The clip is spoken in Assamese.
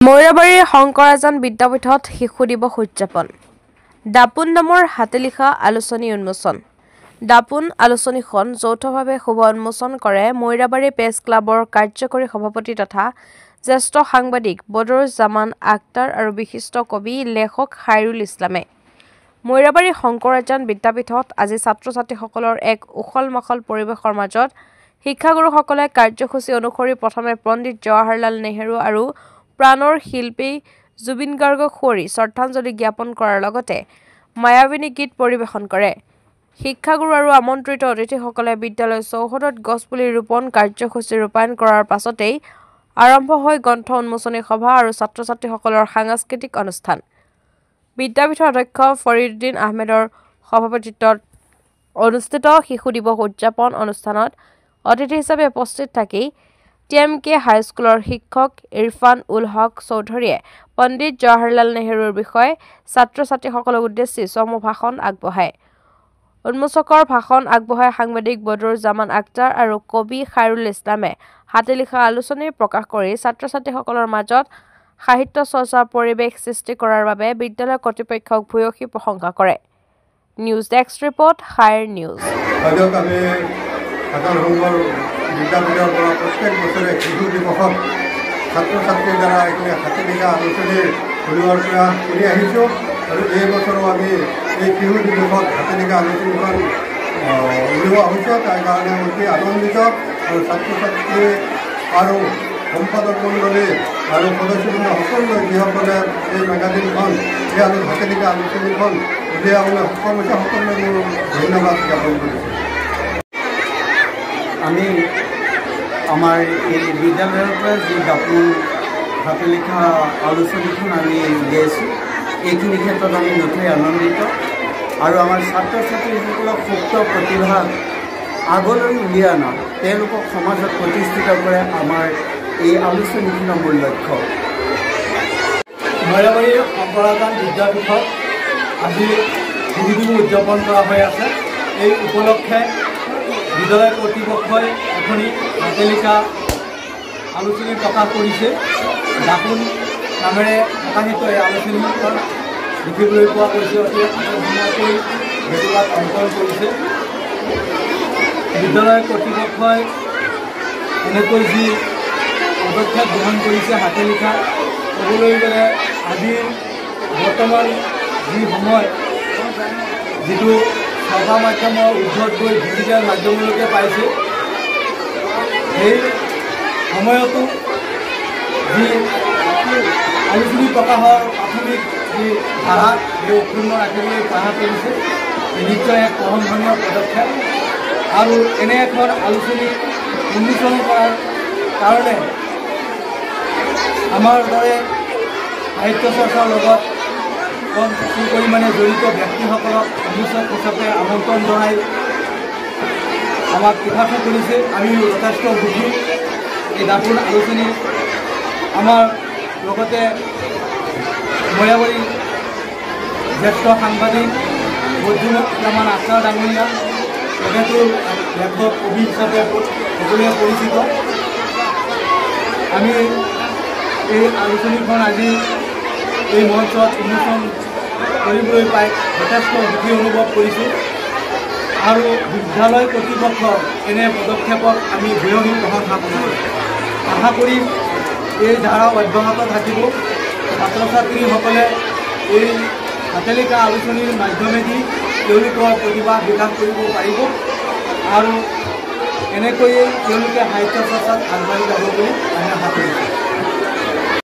মৈৰাবাৰীৰ শংকৰাজান বিদ্যাপীঠত শিশু দিৱস উদযাপন। দাপোন নামৰ হাতে লিখা আলোচনী উন্মোচন। দাপোন আলোচনীখন যৌথভাৱে শুভ উন্মোচন কৰে মৈৰাবাৰী প্ৰেছ ক্লাবৰ কাৰ্যকৰী সভাপতি তথা জ্যেষ্ঠ সাংবাদিক বদৰুজ্জামান আক্তাৰ আৰু বিশিষ্ট কবি লেখক খাইৰুল ইছলামে। মৈৰাবাৰী শংকৰাজান বিদ্যাপীঠত আজি ছাত্ৰ-ছাত্ৰীসকলৰ এক উখল-মাখল পৰিৱেশৰ মাজত শিক্ষাগুৰুসকলে কাৰ্যসূচী অনুসৰি প্ৰথমে পণ্ডিত জৱাহৰলাল নেহৰু আৰু প্ৰাণৰ শিল্পী জুবিন গাৰ্গক সুঁৱৰি শ্ৰদ্ধাঞ্জলি জ্ঞাপন কৰাৰ লগতে মায়াবিনী গীত পৰিৱেশন কৰে। শিক্ষাগুৰু আৰু আমন্ত্ৰিত অতিথিসকলে বিদ্যালয় চৌহদত গছপুলি ৰোপণ কাৰ্যসূচী ৰূপায়ণ কৰাৰ পাছতেই আৰম্ভ হয় গ্ৰন্থ উন্মোচনী সভা আৰু ছাত্ৰ-ছাত্ৰীসকলৰ সাংস্কৃতিক অনুষ্ঠান। বিদ্যাপীঠৰ অধ্যক্ষ ফৰিদুদ্দিন আহমেদৰ সভাপতিত্বত অনুষ্ঠিত শিশু দিৱস উদযাপন অনুষ্ঠানত অতিথি হিচাপে উপস্থিত থাকি TMK হাইস্কুলৰ শিক্ষক ইৰফান উল হক চৌধুৰীয়ে পণ্ডিত জৱাহৰলাল নেহৰুৰ বিষয়ে ছাত্ৰ-ছাত্ৰীসকলক উদ্দেশ্যি চমু ভাষণ আগবঢ়ায়। উন্মোচকৰ ভাষণ আগবঢ়াই সাংবাদিক বদৰুজ্জামান আক্তাৰ আৰু কবি খাইৰুল ইছলামে হাতে লিখা আলোচনী প্ৰকাশ কৰি ছাত্ৰ-ছাত্ৰীসকলৰ মাজত সাহিত্য চৰ্চাৰ পৰিৱেশ সৃষ্টি কৰাৰ বাবে বিদ্যালয় কৰ্তৃপক্ষক ভূয়সী প্ৰশংসা কৰে। নিউজ ডেস্ক ৰিপৰ্ট খাইৰ নিউজ। বিদ্যাপীঠৰ পৰা প্ৰত্যেক বছৰে শিশু দিৱসত ছাত্ৰ ছাত্ৰীৰ দ্বাৰা এইখিনি হাতে লিখা আলোচনী উলিওৱাৰ প্ৰয়াস কৰি আহিছোঁ আৰু এই বছৰো আমি এই শিশু দিৱসত হাতে লিখা আলোচনীখন উলিওৱা হৈছে। তাৰ কাৰণে অতি আনন্দিত আৰু ছাত্ৰ ছাত্ৰী আৰু সম্পাদক মণ্ডলী আৰু সদস্যবৃন্দ সকলোৱে যিসকলে এই মেগাজিনখন এই হাতে লিখা আলোচনীখন উলিয়াবলৈ সক্ষম হৈছে সকলোৱে মোৰ ধন্যবাদ জ্ঞাপন কৰিছোঁ। আমি আমাৰ এই বিদ্যালয়ৰ পৰা যি দাপোন হাতে লিখা আলোচনীখন আমি উলিয়াইছোঁ, এইখিনি ক্ষেত্ৰত আমি নথৈ আনন্দিত আৰু আমাৰ ছাত্ৰ ছাত্ৰীসকলক সুপ্ত প্ৰতিভা আগলৈ উলিয়াই অনা, তেওঁলোকক সমাজত প্ৰতিষ্ঠিত কৰে আমাৰ এই আলোচনীখনৰ মূল লক্ষ্য। মৈৰাবাৰীৰ শংকৰাজান বিদ্যাপীঠত আজি শিশু দিৱস উদযাপন কৰা হৈ আছে। এই উপলক্ষে বিদ্যালয় কৰ্তৃপক্ষই এখনি হাতে লিখা আলোচনী প্ৰকাশ কৰিছে। দাপোন নামেৰে প্ৰকাশিত এই আলোচনীখন দেখিবলৈ পোৱা গৈছে, অতি ধুনীয়াকৈ বেটুপাত অংকন কৰিছে। বিদ্যালয় কৰ্তৃপক্ষই এনেকৈ যি পদক্ষেপ গ্ৰহণ কৰিছে হাতে লিখা, ক'বলৈ গ'লে আজিৰ বৰ্তমান যি সময়, যিটো সভা মাধ্যমৰ উদ্ভৱ গৈ ডিজিটেল মাধ্যমলৈকে পাইছে, সেই সময়তো যি আলোচনী প্ৰকাশৰ প্ৰাথমিক যি ধাৰা সেই অক্ষুণ্ণ ৰাখিবলৈ প্ৰয়াস কৰিছে, নিশ্চয় এক প্ৰশংসনীয় পদক্ষেপ। আৰু এনে এখন আলোচনী উন্মোচন কৰাৰ কাৰণে আমাৰ দৰে সাহিত্য চৰ্চাৰ লগত কিছু পৰিমাণে জড়িত ব্যক্তিসকলক উন্মোচক হিচাপে আমন্ত্ৰণ জনাই আমাক কৃতাৰ্থ কৰিছে। আমি যথেষ্ট সুখী। এই দাপোন আলোচনী আমাৰ লগতে মৈৰাবাৰী জ্যেষ্ঠ সাংবাদিক বদৰুজ্জামান আক্তাৰ ডাঙৰীয়া, তেখেতো লেখক কবি হিচাপে সকলোৱে পৰিচিত। আমি এই আলোচনীখন আজি এই মঞ্চত উন্মোচন কৰিবলৈ পাই যথেষ্ট সুখী অনুভৱ কৰিছোঁ আৰু বিদ্যালয় কৰ্তৃপক্ষৰ এনে পদক্ষেপক আমি ভূয়সী প্ৰশংসা কৰিছোঁ। আশা কৰি এই ধাৰা অব্যাহত থাকিব। ছাত্ৰ ছাত্ৰীসকলে এই হাতে লিখা আলোচনীৰ মাধ্যমেদি তেওঁলোকৰ প্ৰতিভা বিকাশ কৰিব পাৰিব আৰু এনেকৈয়ে তেওঁলোকে সাহিত্য চৰ্চাত আগবাঢ়ি যাব বুলি আমি আশা কৰিছোঁ।